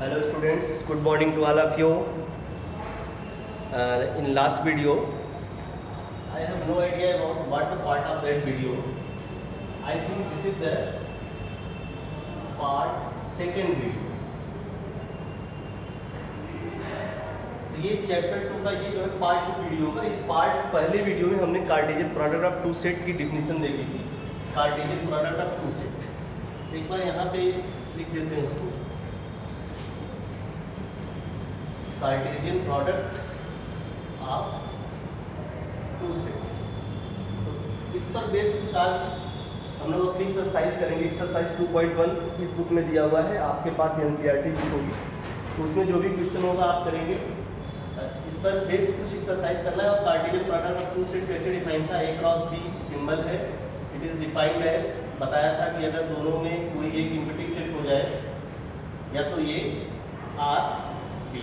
Hello students, good morning to all of you. In last video, I have no idea about what the part of that video. I think this is the part second video. ये chapter 2 का ये जो है part 2 video का, ये part पहले video में हमने Cartesian product of two set की डिफिनीशन देखी थी। Cartesian product of two set एक बार यहाँ पे लिख देते हैं इसको, Cartesian product of two sets. तो इस पर बेस्ड कुछ आज हम लोग अपनी एक्सरसाइज करेंगे। एक्सरसाइज 2.1 इस बुक में दिया हुआ है, आपके पास एनसीईआरटी बुक होगी तो उसमें जो भी क्वेश्चन होगा आप करेंगे। इस पर बेस्ड कुछ एक्सरसाइज करना है। और Cartesian product of two set कैसे डिफाइन था, ए क्रॉस बी सिंबल है। इट इज डिफाइंड एज, बताया था कि अगर दोनों में कोई एक इम्पटी सेट हो जाए, या तो ये आर बी,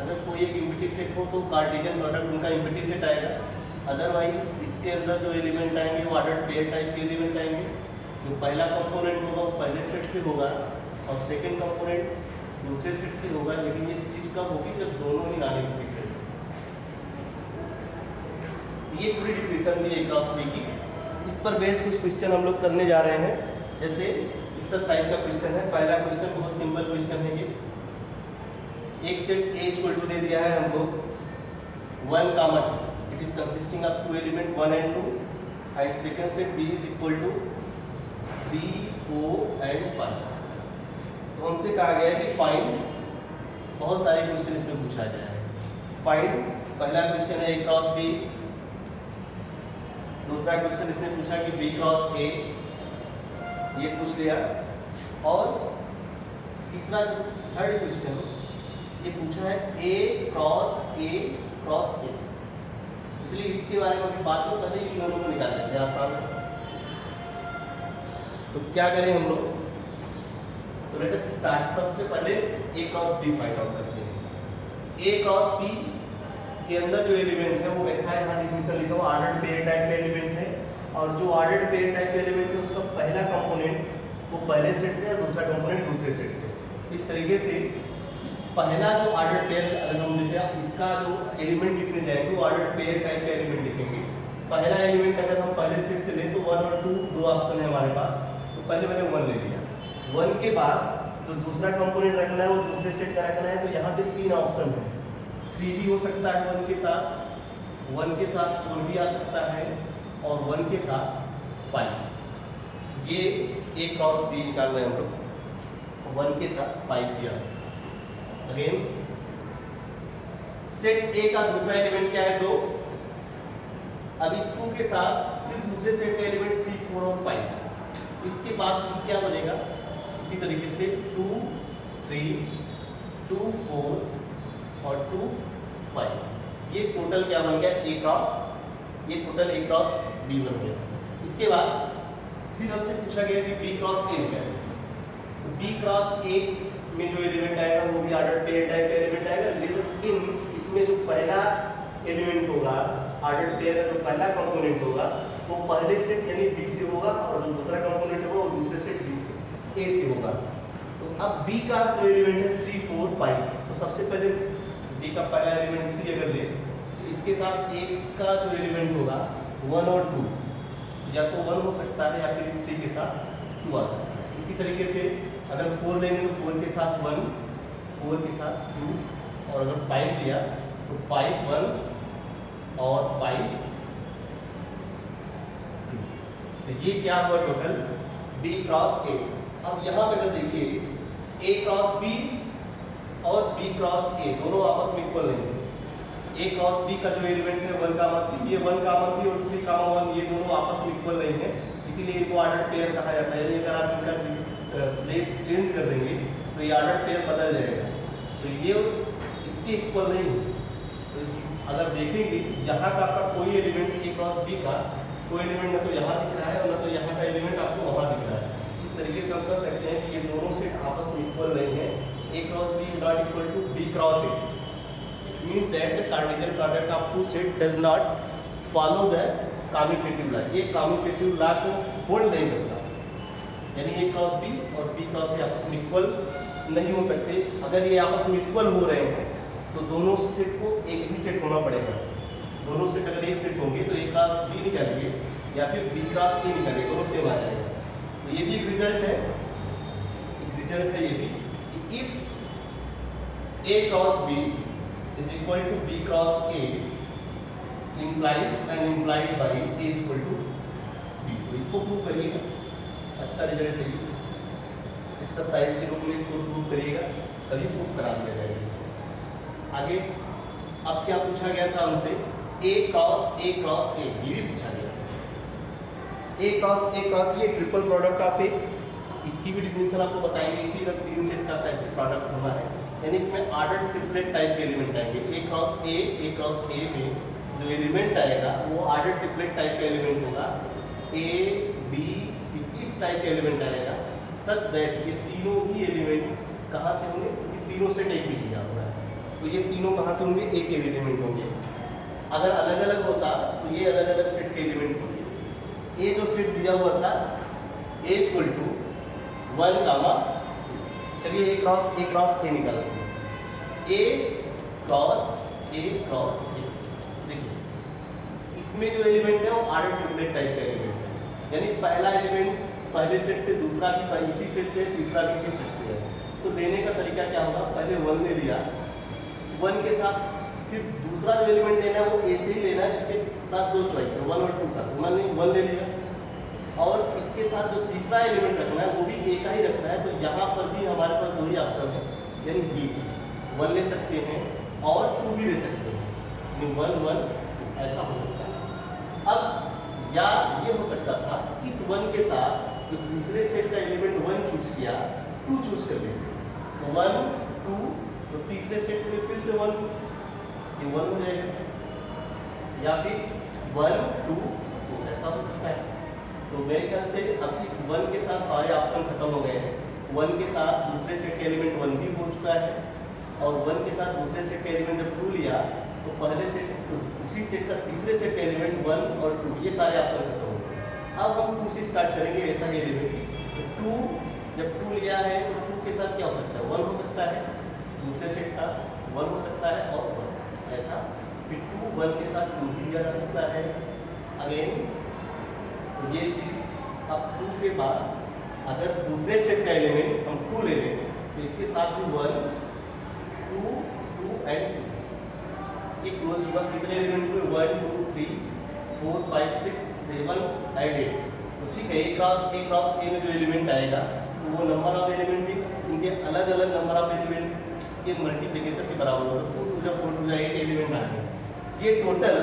अगर कोई एक इम्पटी सेट हो तो कार्टेशियन प्रोडक्ट उनका इम्पटी सेट आएगा। अदरवाइज इसके अंदर जो एलिमेंट आएंगे वो ऑर्डर पेयर टाइप के एलिमेंट आएंगे। जो पहला कंपोनेंट होगा वो पहले सेट से होगा और सेकेंड कंपोनेंट दूसरे सेट से होगा। लेकिन ये चीज़ कब होगी, जब दोनों ही नॉन इम्पटी सेट। ये पूरी डिफिनीशन दी ए क्रॉस बी की। इस पर बेस्ड कुछ क्वेश्चन हम लोग करने जा रहे हैं। जैसे एक्सरसाइज का क्वेश्चन है, पहला क्वेश्चन बहुत सिंपल क्वेश्चन है। ये एक सेट ए इक्वल टू दे दिया है हमको 1, 2। It is consisting of 2 element 1 and 2 and second set B is equal to 3, 4 and 5। तो हमसे कहा गया है कि फाइंड, बहुत सारे क्वेश्चन इसमें पूछा गया है। फाइंड पहला क्वेश्चन है ए क्रॉस बी, दूसरा क्वेश्चन इसने पूछा कि बी क्रॉस ए, ये पूछ लिया। और तीसरा थर्ड क्वेश्चन ये पूछा है ए क्रॉस ए क्रॉस ए। चलिए इसके बारे में अभी बात को पहले इन दोनों को निकाल लेते हैं आसान। तो क्या करें हम लोग, तो लेट अस स्टार्ट। सबसे पहले ए क्रॉस बी फाइंड आउट करते हैं। ए क्रॉस बी के अंदर जो एलिमेंट है वो ऐसा है, यहाँ डिफिनीशन लिखा हुआ ऑर्डर्ड पेयर टाइप का एलिमेंट है। और जो ऑर्डर्ड पेयर टाइप का एलिमेंट है उसका पहला कंपोनेंट वो पहले सेट से और दूसरा कंपोनेंट दूसरे सेट से। इस तरीके से पहला जो ऑर्डर्ड पेयर, अगर हम जैसे इसका जो एलिमेंट लिखने जाएंगे वो ऑर्डर्ड पेयर टाइप का एलिमेंट लिखेंगे। पहला एलिमेंट अगर हम पहले सेट से लें तो 1 और 2 दो ऑप्शन है हमारे पास, तो पहले मैंने 1 ले लिया। 1 के बाद जो दूसरा कंपोनेंट रखना है वो दूसरे सेट का रखना है। तो यहाँ पे 3 ऑप्शन है। 3 भी हो सकता है 1 के साथ, 1 के साथ 4 भी आ सकता है और 1 के साथ 5। ये ए क्रॉस बी निकाल रहे हैं हम लोग, 1 के साथ 5 भी आ सकता है। अगेन सेट ए का दूसरा एलिमेंट क्या है, 2। अब इस 2 के साथ फिर दूसरे सेट का एलिमेंट 3, 4 और 5। इसके बाद क्या बनेगा, इसी तरीके से 2, 3, 2, 4 और 2, 5। ये टोटल क्या बन गया, ए क्रॉस, ये टोटल ए क्रॉस बी बन गया। इसके बाद फिर हमसे पूछा गया कि बी क्रॉस ए क्या है। तो बी क्रॉस ए में जो एलिमेंट आएगा वो भी ऑर्डर्ड पेयर टाइप का एलिमेंट आएगा। लेकिन इसमें जो पहला एलिमेंट होगा, ऑर्डर्ड पेयर का जो पहला कंपोनेंट होगा वो पहले सेट यानी बी से होगा और जो दूसरा कंपोनेंट होगा वो दूसरे सेट बी से, ए से होगा। तो अब बी का जो एलिमेंट है 3, 4, 5, तो सबसे पहले बी का पहला एलिमेंट 3 अगर ले तो इसके साथ एक का जो एलिमेंट होगा 1 और 2, या तो 1 हो सकता है या फिर 3 के साथ 2 आ सकता है। इसी तरीके से अगर 4 लेंगे तो 4 के साथ 1, 4 के साथ 2, और अगर 5 लिया तो 5, 1 और 5, 2। तो ये क्या हुआ टोटल बी क्रॉस ए। अब यहाँ पे अगर देखिए ए क्रॉस बी और बी क्रॉस ए दोनों आपस में इक्वल नहीं है। ए क्रॉस बी का जो एलिमेंट है 1, 3, ये 1, 3 और 3, 1 ये दोनों आपस में इक्वल नहीं है, इसीलिए इनको ऑर्डर पेयर कहा जाता है। अगर आप इनका प्लेस चेंज कर देंगे तो ये ऑर्डर पेयर बदल जाएगा, तो ये इसके इक्वल नहीं है। तो अगर देखेंगे यहाँ का आपका कोई एलिमेंट ए क्रॉस बी का कोई एलिमेंट ना तो यहाँ दिख रहा है और ना तो यहाँ का एलिमेंट आपको वहाँ दिख रहा है। इस तरीके से हम कह सकते हैं कि ये दोनों सेट आपस में इक्वल नहीं है। A cross B is not equal to B cross A. It means that the Cartesian product of two set does not follow the commutative law. ये कम्यूटेटिव लॉ को होल्ड नहीं करता। यानी ए क्रॉस बी और B cross A आपस में equal नहीं हो सकते। अगर ये आपस में इक्वल हो रहे हैं तो दोनों सेट को एक ही सेट होना पड़ेगा। दोनों सेट अगर एक सेट होंगे तो ए क्रॉस बी निकालेंगे या फिर बी क्रॉस ए निकालेंगे, दोनों सेम आ जाएगा। तो ये भी एक रिजल्ट है, ये भी कि if A cross B is equal to B cross A implies and implied by a is equal to b। तो इसको प्रूव करिएगा, अच्छा रिजल्ट है, एक्सरसाइज के रूप में इसको प्रूव करिएगा, तभी प्रूव करा दिया जाएगा इसको। आगे अब क्या पूछा गया था हमसे, a क्रॉस ए ये भी पूछा गया। a क्रॉस ये ट्रिपल प्रोडक्ट ऑफ ए, इसकी भी डिफिनेशन आपको बताई गई थी। अगर तीन सेट का ऐसे प्रोडक्ट होना है यानी इसमें ऑर्डर ट्रिपलेट टाइप के एलिमेंट आएंगे। ए क्रॉस ए में जो एलिमेंट आएगा वो ऑर्डर ट्रिपलेट टाइप का एलिमेंट होगा। ए बी सी इस टाइप का एलिमेंट आएगा, सच दैट ये तीनों ही एलिमेंट कहाँ से होंगे, क्योंकि तीनों सेट एक ही दिया हुआ है तो ये तीनों कहाँ के होंगे, एक एलिमेंट होंगे। अगर अलग अलग होता तो ये अलग अलग सेट के एलिमेंट होंगे। ए जो सेट दिया हुआ था ए इक्वल टू 1 कामा, चलिए ए क्रॉस ए निकालते हैं। ए क्रॉस ए देखिए इसमें जो एलिमेंट है वो ऑर्डर ट्रिपलेट टाइप का एलिमेंट है, यानी पहला एलिमेंट पहले सेट से, दूसरा भी इसी सेट से, तीसरा भी इसी सेट से है। तो लेने का तरीका क्या होगा, पहले 1 ले लिया, 1 के साथ फिर दूसरा जो एलिमेंट लेना है वो ए से ही लेना है, जिसके साथ दो चॉइस है 1 और 2 का, तो मैंने 1 ले लिया। और इसके साथ जो तीसरा एलिमेंट रखना है वो भी ए का ही रखना है, तो यहाँ पर भी हमारे पास दो ही ऑप्शन है, यानी ये चीज़ 1 ले सकते हैं और 2 भी ले सकते हैं, यानी 1 1 ऐसा हो सकता है। अब या ये हो सकता था इस 1 के साथ जो दूसरे सेट का एलिमेंट 1 चूज किया 2 चूज कर लेते, तो 1 2 तो तीसरे सेट में फिर से 1 ये 1 हो जाएगा, या फिर 1 2 तो ऐसा हो सकता है। तो मेरे ख्याल से अब इस 1 के साथ सारे ऑप्शन खत्म हो गए हैं। 1 के साथ दूसरे सेट का एलिमेंट 1 भी हो चुका है, और 1 के साथ दूसरे सेट का एलिमेंट जब 2 लिया तो पहले सेट उसी सेट का तीसरे सेट का एलिमेंट 1 और 2 ये सारे ऑप्शन खत्म हो गए। अब हम 2 से स्टार्ट करेंगे ऐसा ही एलिमेंट, तो 2 जब 2 लिया है तो 2 के साथ क्या हो सकता है, 1 हो सकता है, दूसरे सेट का 1 हो सकता है और 1 ऐसा, फिर 2 1 के साथ 2 भी लिया जा सकता है अगेन। तो ये चीज़ अब 2 के बाद अगर दूसरे सेट का एलिमेंट हम 2 ले लें तो इसके साथ भी 1 2 2 एंड 2 ये क्लोज हुआ। कितने एलिमेंट हुए 1 2 3 4 5 6 7 एंड 8। तो ठीक है, ए क्रॉस ए में जो एलिमेंट आएगा तो वो नंबर ऑफ एलिमेंट भी इनके अलग अलग नंबर ऑफ एलिमेंट के मल्टीप्लिकेशन के बराबर होगा, तो 2 2 4 2 8 एलिमेंट आ गए। ये टोटल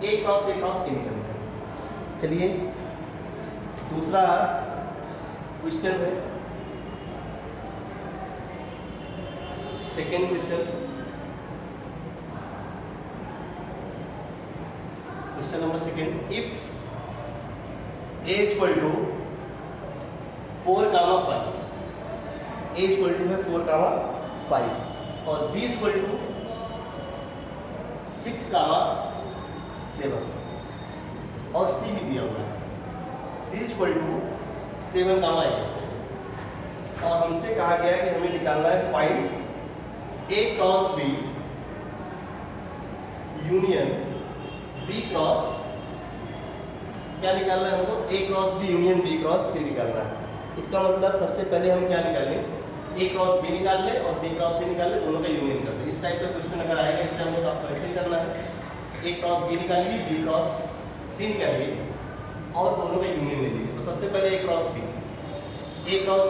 ए क्रॉस ए निकल गया। चलिए दूसरा क्वेश्चन है, second question number second, if A equal to 4 comma 5, A equal to है 4 कामा 5 और बी इक्वल टू 6 कामा 7 और सी भी दिया हुआ है, सी इक्वल टू 7 कामा 8। और हमसे कहा गया कि हमें निकालना है find A cross B union B cross, क्या निकालना है हमको, A cross B union B cross C निकालना है। इसका मतलब सबसे पहले हम क्या निकालें, ए क्रॉस बी निकाल ले और बी क्रॉस सी निकाल ले, दोनों का यूनियन कर ले। इस टाइप का क्वेश्चन अगर आएगा एग्जाम में तो आपको ऐसे ही करना है, ए क्रॉस बी निकालिए, बी क्रॉस सी निकालिए और दोनों का यूनियन ले लीजिए। तो सबसे पहले ए क्रॉस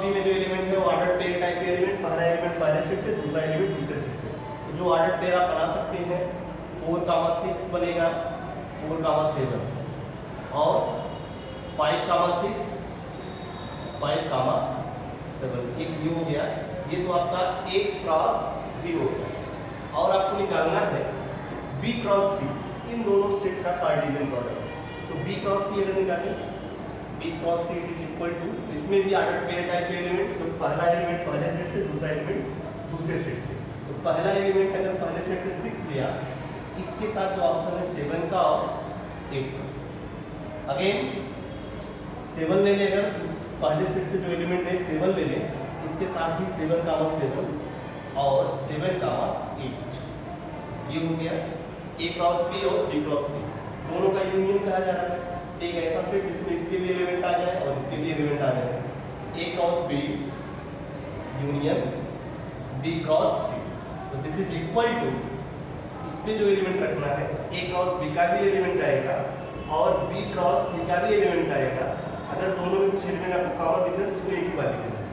बी में जो एलिमेंट है वो ऑर्डर पेयर टाइप के एलिमेंट, पहला एलिमेंट पहले सेट से, दूसरा एलिमेंट दूसरे सेट से। तो जो ऑर्डर पेयर आप बना सकते हैं 4 कामा 6 बनेगा, 4 कामा 7 और 5 कामा 6 5 कामा 7, एक व्यू हो गया। ये तो आपका ए क्रॉस बी हो गया। और आपको निकालना है बी क्रॉस सी, इन दोनों सेट का कार्टेशियन प्रोडक्ट। तो बी क्रॉस सी अगर निकालें, B cross C is equal to, इसमें भी ऑर्डर पेयर टाइप के एलिमेंट, तो पहला एलिमेंट पहले सेट से, दूसरा एलिमेंट दूसरे सेट से। तो पहला एलिमेंट अगर पहले सेट से 6 लिया, इसके साथ जो ऑप्शन है 7 का और 8 का, अगेन 7 ले ले अगर पहले सेट से जो एलिमेंट है 7 ले लें, इसके साथ ही 7 कामा 7 और 7 कामा 8, ये हो गया A क्रॉस B और B क्रॉस C दोनों का यूनियन कहा जा रहा है। एक ऐसा सेट जिसमें इसके भी एलिमेंट आ जाए और इसके भी एलिमेंट आ जाए, A cross B union B cross C। तो दिस इज इक्वल टू, इसमें जो एलिमेंट रखना है A क्रॉस B का भी एलिमेंट आएगा और B क्रॉस C का भी एलिमेंट आएगा। अगर दोनों में कुछ एलिमेंट आपको कॉमन दिख रहा है तो उसको एक ही बार लिखना है।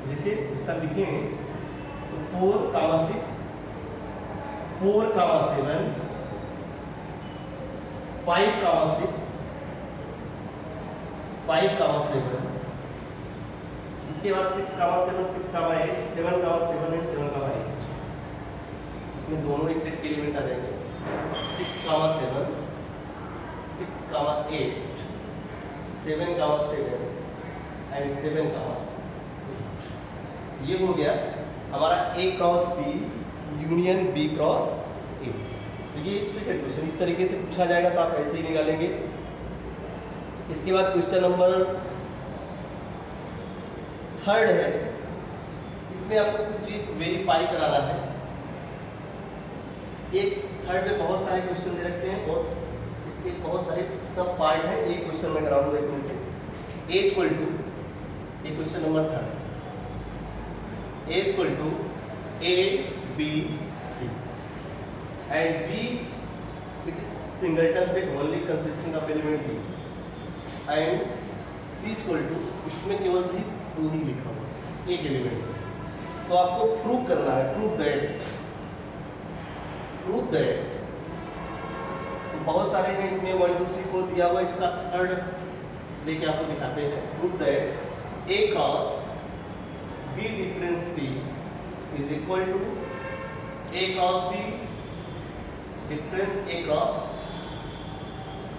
जैसे इसका लिखेंगे तो 4 कामा 6 4 कामा 7 5 कामा 6 5 कामा 7, इसके बाद 6 कामा 7 6 कामा 8 7 कामा 7 8 7 कामा 8, इसमें दोनों ही सेट के एलिमेंट आ जाएंगे 6 कामा 7 6 कामा 8 7 कामा 7 एंड 7 कामा 8। ये हो गया हमारा A cross B union B cross A। तो ये सेकंड क्वेश्चन इस तरीके से पूछा जाएगा तो आप ऐसे ही निकालेंगे। इसके बाद क्वेश्चन नंबर 3 है, इसमें आपको कुछ चीज वेरीफाई कराना है। एक 3 में बहुत सारे क्वेश्चन दे रखते हैं और इसके बहुत सारे सब पार्ट है। एक क्वेश्चन मैं कराऊंगा इसमें से A इक्वल टू, ये question number 3, A equal to A B C and B it is singleton set only consisting of element B and C equal to, इसमें केवल भी 2 ही लिखा हुआ एक एलिमेंट। तो आपको प्रूव करना है, प्रूव दैट बहुत सारे हैं इसमें 1 2 3 4 दिया हुआ, इसका थर्ड लेके आपको दिखाते हैं। Prove that A cross B difference C is equal to A cross B difference A cross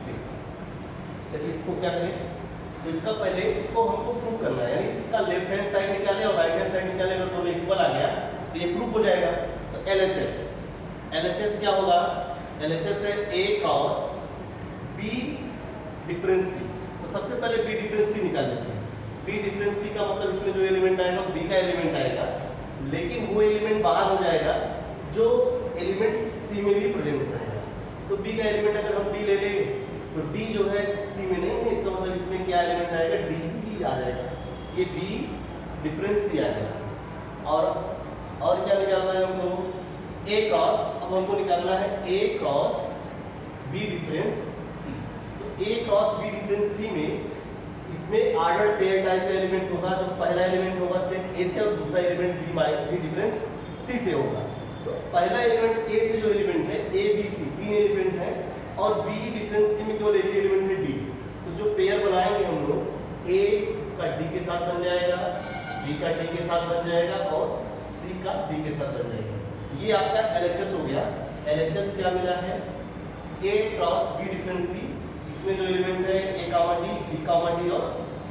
C। चलिए इसको क्या करें, तो इसका पहले इसको हमको प्रूव करना है, यानी इसका लेफ्ट हैंड साइड निकाले और राइट हैंड साइड निकाले, अगर दोनों इक्वल आ गया तो ये प्रूव हो जाएगा। तो LHS क्या होगा, LHS है A cross B difference C। तो सबसे पहले B डिफरेंस C निकाल लेते हैं। B डिफरेंस C का मतलब इसमें जो एलिमेंट आएगा वो B का एलिमेंट आएगा, लेकिन वो एलिमेंट बाहर हो जाएगा जो एलिमेंट C में भी प्रेजेंट रहेगा। तो B का एलिमेंट अगर हम D ले लें तो D जो है C में नहीं है, इसका मतलब इसमें क्या एलिमेंट आएगा, D ही आ जाएगा। ये B डिफरेंस C आ जाएगा। और क्या निकालना है हमको, A क्रॉस, अब हमको निकालना है A cross B difference C। तो A cross B difference C में इसमें आर्डर पेयर टाइप का एलिमेंट होगा, तो पहला एलिमेंट होगा सेट A से और दूसरा एलिमेंट B डिफरेंस C से होगा। तो पहला एलिमेंट A से जो एलिमेंट है A B C 3 एलिमेंट है और B डिफरेंस C में केवल एक एलिमेंट है D। तो जो पेयर बनाएंगे हम लोग A का D के साथ बन जाएगा, B का D के साथ बन जाएगा और C का D के साथ बन जाएगा। ये आपका LHS हो गया। LHS क्या मिला है, A cross B difference C, इसमें जो एलिमेंट है A comma D B comma D और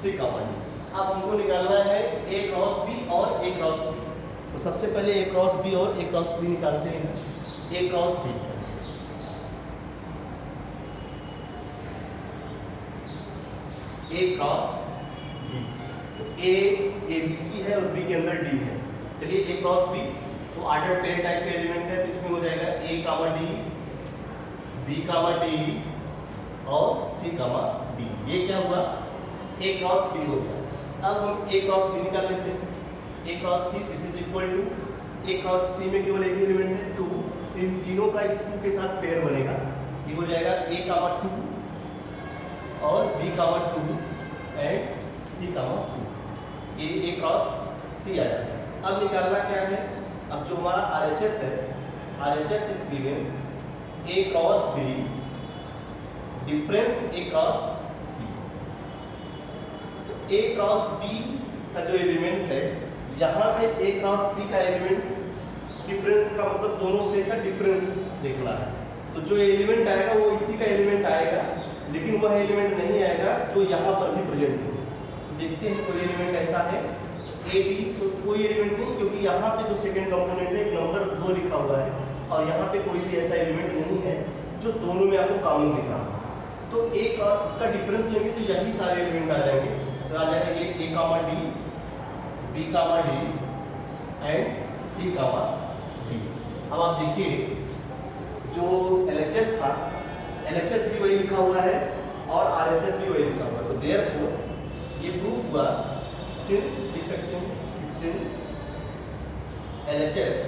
C कामा D। अब हमको निकालना है A क्रॉस B और A क्रॉस C। तो सबसे पहले A क्रॉस B और A क्रॉस C निकालते हैं। A cross B, A cross B, तो A ABC है और B के अंदर D है। चलिए A क्रॉस B तो आर्डर पेयर टाइप का एलिमेंट है, तो इसमें हो जाएगा A comma D B comma D और C कामा D। ये क्या हुआ, A क्रॉस B हो गया। अब हम A क्रॉस C निकाल लेते हैं। A cross C this is equal to, A cross C में केवल एक एलिमेंट है 2, इन तीनों का इस 2 के साथ पेयर बनेगा। ये हो जाएगा A कामा 2 और B कामा 2 एंड C कामा 2। ये A क्रॉस C आया। अब निकालना क्या है, अब जो हमारा RHS है, RHS is given A cross B difference A cross C। तो A क्रॉस B का जो एलिमेंट है, यहाँ से A क्रॉस C का एलिमेंट डिफरेंस का मतलब दोनों सेट का डिफरेंस देखना है। तो जो एलिमेंट आएगा वो इसी का एलिमेंट आएगा, लेकिन वह एलिमेंट नहीं आएगा जो यहाँ पर भी प्रेजेंट है। देखते हैं कोई एलिमेंट ऐसा है A B, तो कोई एलिमेंट नहीं, क्योंकि यहाँ पे जो सेकंड कंपोनेंट है नंबर 2 लिखा हुआ है और यहाँ पे कोई भी ऐसा एलिमेंट नहीं है जो दोनों में आपको कॉमन दिख रहा है। तो एक इसका डिफरेंस लेंगे तो यही सारे एलिमेंट आ जाएंगे। तो आ जाएगा ये A comma D, B comma D and C comma D. अब आप देखिए जो LHS था, LHS भी वही लिखा हुआ है और RHS भी वही लिखा हुआ है। तो देयरफॉर ये प्रूफ हुआ, सिंस लिख सकते हैं कि since LHS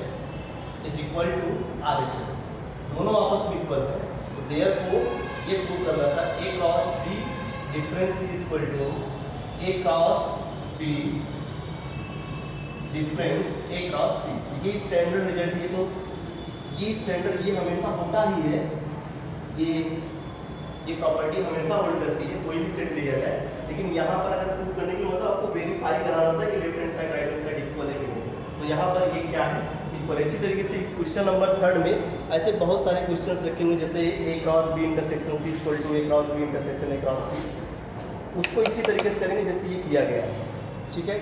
is equal to RHS, दोनों आपस में इक्वल है। तो देयरफॉर ये प्रूव करना था A cross B difference is equal to A cross B difference A cross C। ये स्टैंडर्ड रिजल्ट, ये तो ये स्टैंडर्ड ये हमेशा होता ही है, ये प्रॉपर्टी हमेशा होल्ड करती है कोई भी सेट लिया जाए। लेकिन यहाँ पर अगर प्रूव करने के मतलब आपको वेरीफाई कराना था कि left hand side right hand side equal है कि नहीं। तो यहाँ पर ये क्या है, इक्वल। इसी तरीके से इस क्वेश्चन नंबर 3 में ऐसे बहुत सारे क्वेश्चन रखे हुए, जैसे A cross B intersection C equal to A cross B intersection A cross C, उसको इसी तरीके से करेंगे जैसे ये किया गया है, ठीक है।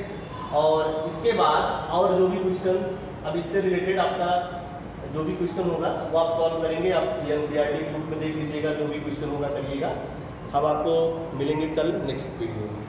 और इसके बाद और जो भी क्वेश्चन अब इससे रिलेटेड आपका जो भी क्वेश्चन होगा वो आप सॉल्व करेंगे। आप NCERT बुक में देख लीजिएगा, जो भी क्वेश्चन होगा करिएगा। हम आपको मिलेंगे कल नेक्स्ट वीडियो में।